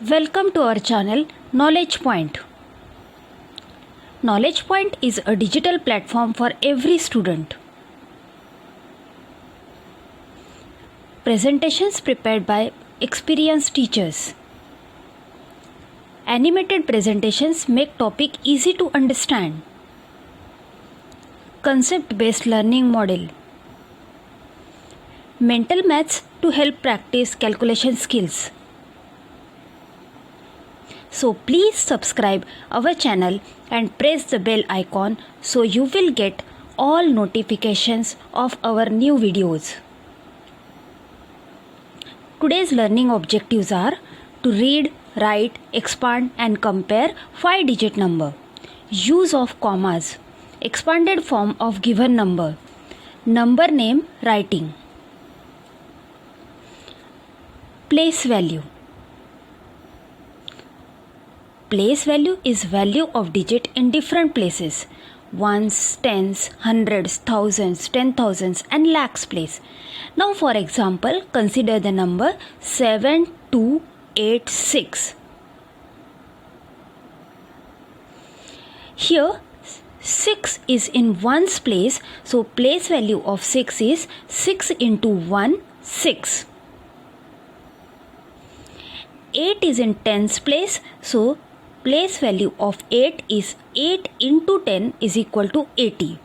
Welcome to our channel Knowledge Point. Knowledge Point is a digital platform for every student. Presentations prepared by experienced teachers. Animated presentations make topic easy to understand. Concept-based learning model. Mental maths to help practice calculation skills. So please subscribe our channel and press the bell icon so you will get all notifications of our new videos. Today's learning objectives are to read, write, expand and compare 5-digit number. Use of commas. Expanded form of given number. Number name writing. Place value. Place value is value of digit in different places. Ones, tens, hundreds, thousands, 10,000s and lakhs place. Now for example, consider the number 7286. Here 6 is in ones place, so place value of 6 is 6 into 1, 6. 8 is in tens place, so place value of 8 is 8 into 10 is equal to 80.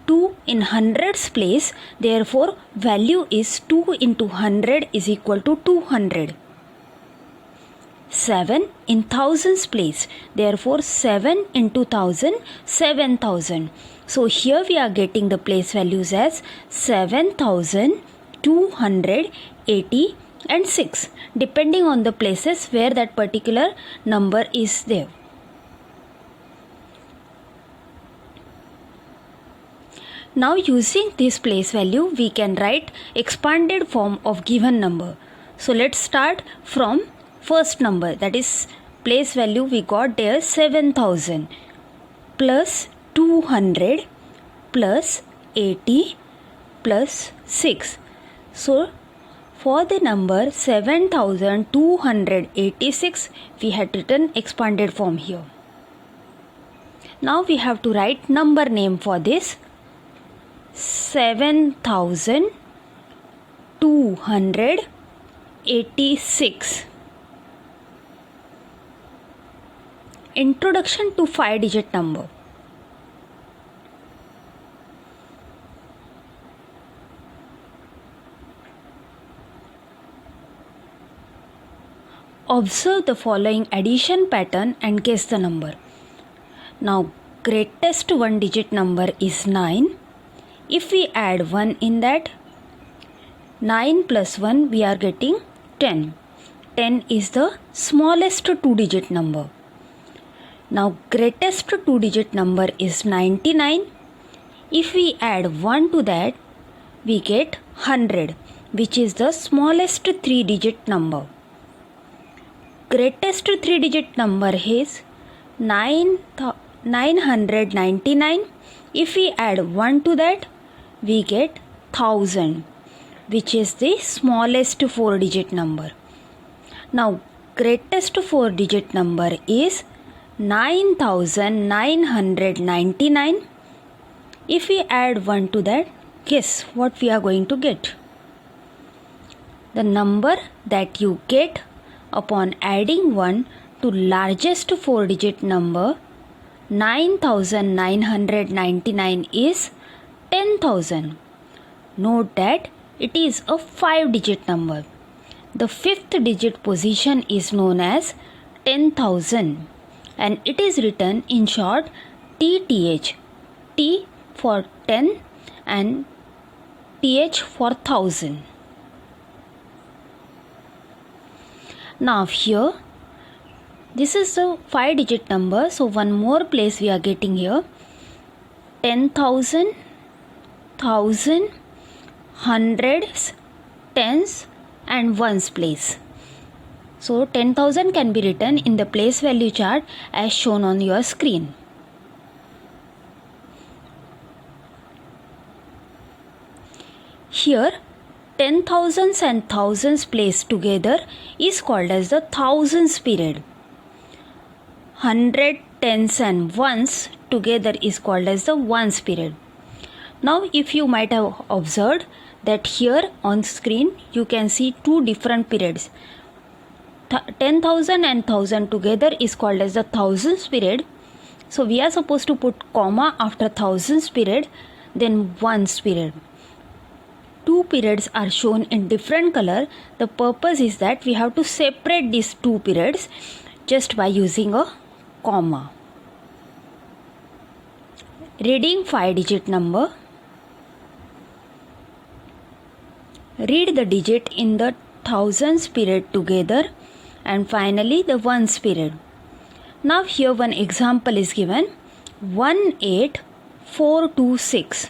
2 in hundreds place, therefore value is 2 into 100 is equal to 200. 7 in thousands place, therefore 7 into 1000, 7000. So here we are getting the place values as 7280 and 6, depending on the places where that particular number is there. Now using this place value, we can write expanded form of given number. So let's start from first number, that is place value we got there 7000 plus 200 plus 80 plus 6. So for the number 7286, we had written expanded form here. Now we have to write number name for this. 7286. Introduction to 5-digit number. Observe the following addition pattern and guess the number. Now greatest 1-digit number is 9. If we add 1 in that, 9 plus 1 we are getting 10. 10 is the smallest 2-digit number. Now greatest 2-digit number is 99. If we add 1 to that, we get 100, which is the smallest 3-digit number. Greatest 3-digit number is 999. If we add 1 to that, we get 1000, which is the smallest 4-digit number. Now greatest 4-digit number is 9999. If we add 1 to that, guess what we are going to get? The number that you get upon adding 1 to largest 4-digit number 9999 is 10,000. Note that it is a 5-digit number. The 5th digit position is known as 10,000 and it is written in short TTH. T for 10 and TH for 1000. Now here, this is the 5-digit number, so one more place we are getting here. 10,000, 1000, hundreds, tens and ones place. So 10,000 can be written in the place value chart as shown on your screen. Here 10,000s and thousands placed together is called as the thousands period. 100 tens and ones together is called as the ones period. Now if you might have observed that here on screen you can see two different periods. 10,000 and 1000 together is called as the thousands period. So we are supposed to put comma after thousands period, then ones period. Two periods are shown in different color. The purpose is that we have to separate these two periods just by using a comma. Reading 5-digit number. Read the digit in the thousands period together and finally the ones period. Now here one example is given, 18426.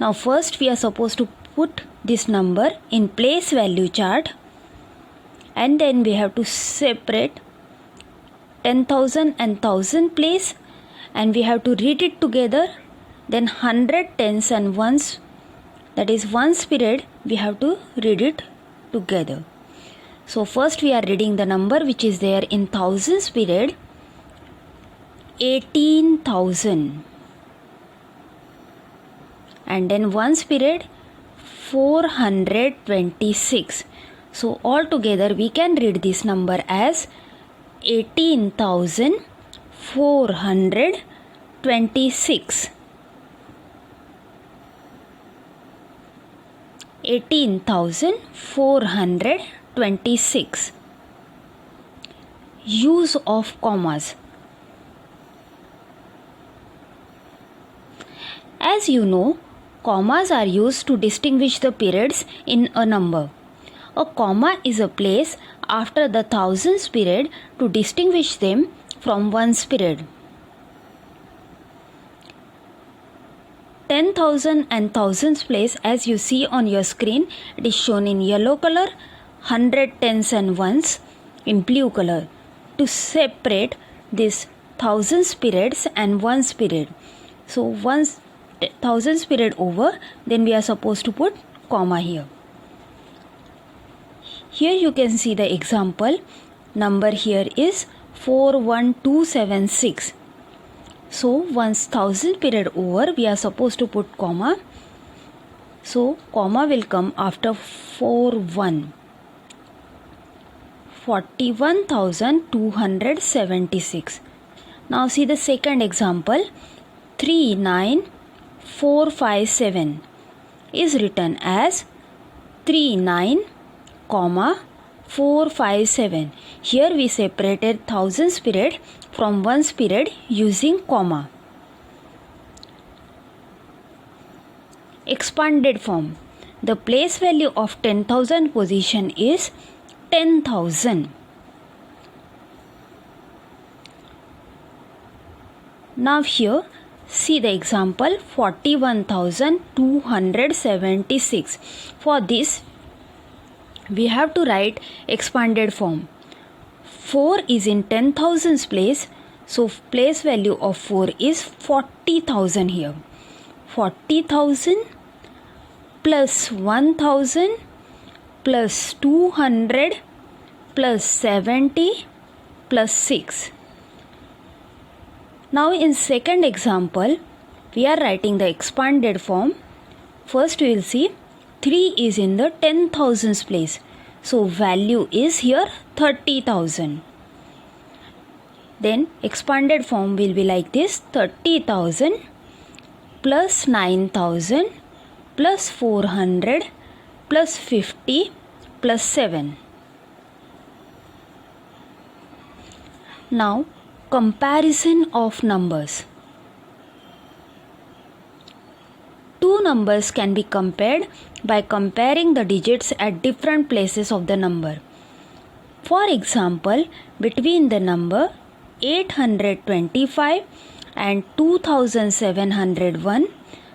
Now first we are supposed to put this number in place value chart, and then we have to separate 10,000 and 1000 place, and we have to read it together. Then 100 tens and ones, that is ones period, we have to read it together. So first we are reading the number which is there in thousands period, 18,000. And then ones period 426. So all together we can read this number as 18,426. 18,426. Use of commas. As you know, commas are used to distinguish the periods in a number. A comma is a place after the thousands period to distinguish them from ones period. 10,000 and thousands place, as you see on your screen, it is shown in yellow color, 100 tens and ones in blue color to separate this thousands periods and ones period. So once thousands period over, then we are supposed to put comma here. Here you can see the example. Number here is 41276. So once thousand period over, we are supposed to put comma. So comma will come after 41. 41,276. Now see the second example. 39457 is written as 39, 457. Here we separated thousands period from ones period using comma. Expanded form. The place value of 10,000 position is 10,000. Now here see the example 41,276. For this we have to write expanded form. 4 is in 10,000's place, so place value of 4 is 40,000 here. 40,000 plus 1,000 plus 200 plus 70 plus 6. Now in second example, we are writing the expanded form. First we will see 3 is in the 10,000's place. So value is here 30,000. Then expanded form will be like this, 30,000 plus 9,000 plus 400 plus 50 plus 7. Now comparison of numbers. Two numbers can be compared by comparing the digits at different places of the number. For example, between the number 825 and 2701,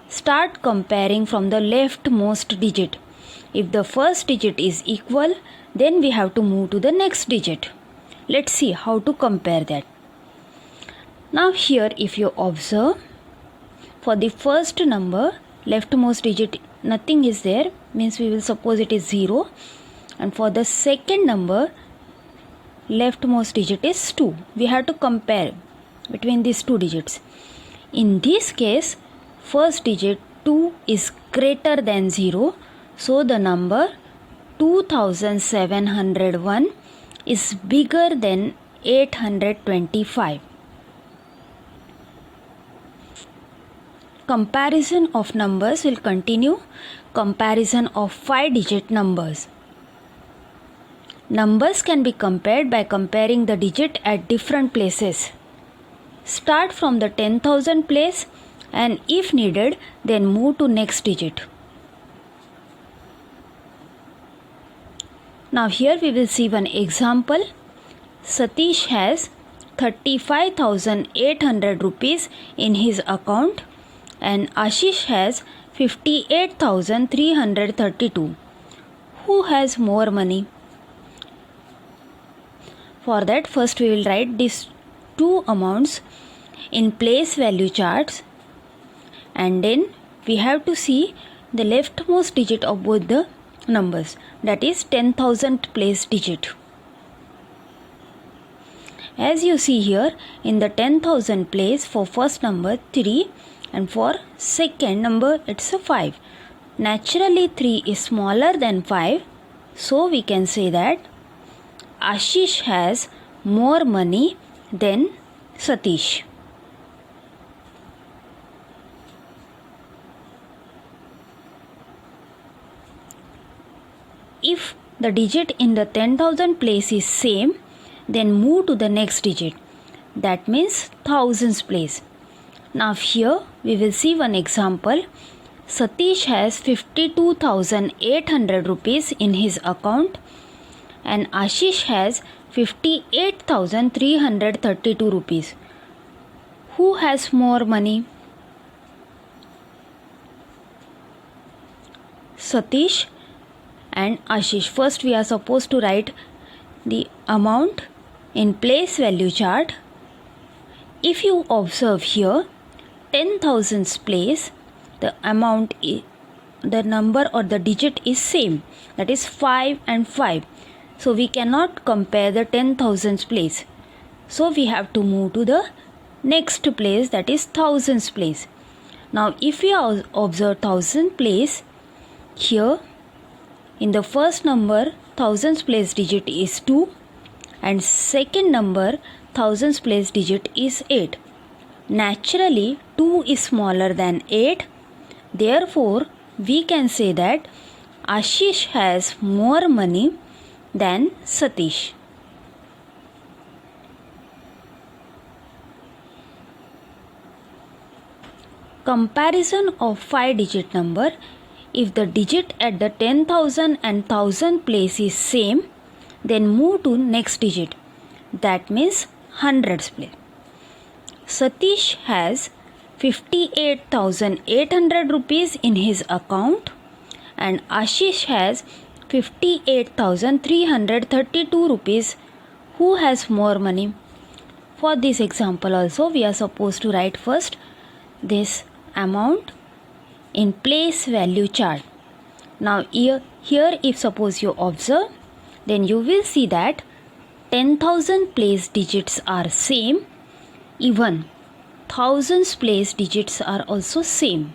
start comparing from the leftmost digit. If the first digit is equal, then we have to move to the next digit. Let's see how to compare that. Now here if you observe, for the first number, leftmost digit nothing is there, means we will suppose it is 0. And for the second number, leftmost digit is 2. We have to compare between these two digits. In this case, first digit 2 is greater than 0. So the number 2701 is bigger than 825. Comparison of numbers will continue. Comparison of 5-digit numbers. Numbers can be compared by comparing the digit at different places. Start from the 10,000 place and if needed, then move to next digit. Now here we will see one example. Satish has 35,800 rupees in his account and Ashish has 58,332. Who has more money? For that, first we will write these two amounts in place value charts, and then we have to see the leftmost digit of both the numbers, that is 10,000 place digit. As you see here, in the 10,000 place, for first number 3 and for second number it's a 5. Naturally 3 is smaller than 5, so we can say that Ashish has more money than Satish. If the digit in the 10,000 place is same, then move to the next digit. That means thousands place. Now here we will see one example. Satish has 52,800 rupees in his account and Ashish has 58,332 rupees. Who has more money? Satish and Ashish. First we are supposed to write the amount in place value chart. If you observe here, 10,000's place, the amount, the number or the digit is same, that is 5 and 5. So we cannot compare the 10,000's place. So we have to move to the next place, that is thousands place. Now if we observe thousand place, here in the first number thousands place digit is 2 and second number thousands place digit is 8. Naturally 2 is smaller than 8. Therefore we can say that Ashish has more money than Satish. Comparison of 5-digit number. If the digit at the 10,000 and 1000 place is same, then move to next digit. That means hundreds place. Satish has 58,800 rupees in his account and Ashish has 58,332 rupees. Who has more money? For this example also we are supposed to write first this amount in place value chart. Now here if suppose you observe, then you will see that 10,000 place digits are same, even thousands place digits are also same.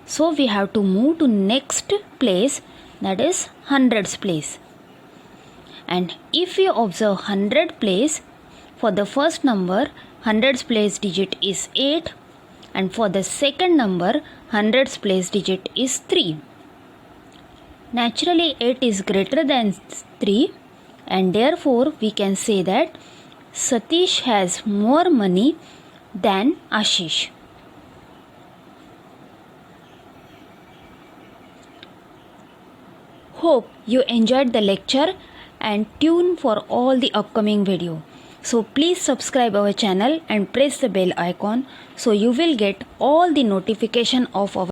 So we have to move to next place, that is hundreds place. And if we observe 100 place, for the first number hundreds place digit is 8 and for the second number hundreds place digit is 3. Naturally 8 is greater than 3 and therefore we can say that Satish has more money than Ashish. Hope you enjoyed the lecture and tune for all the upcoming video. So please subscribe our channel and press the bell icon so you will get all the notification of our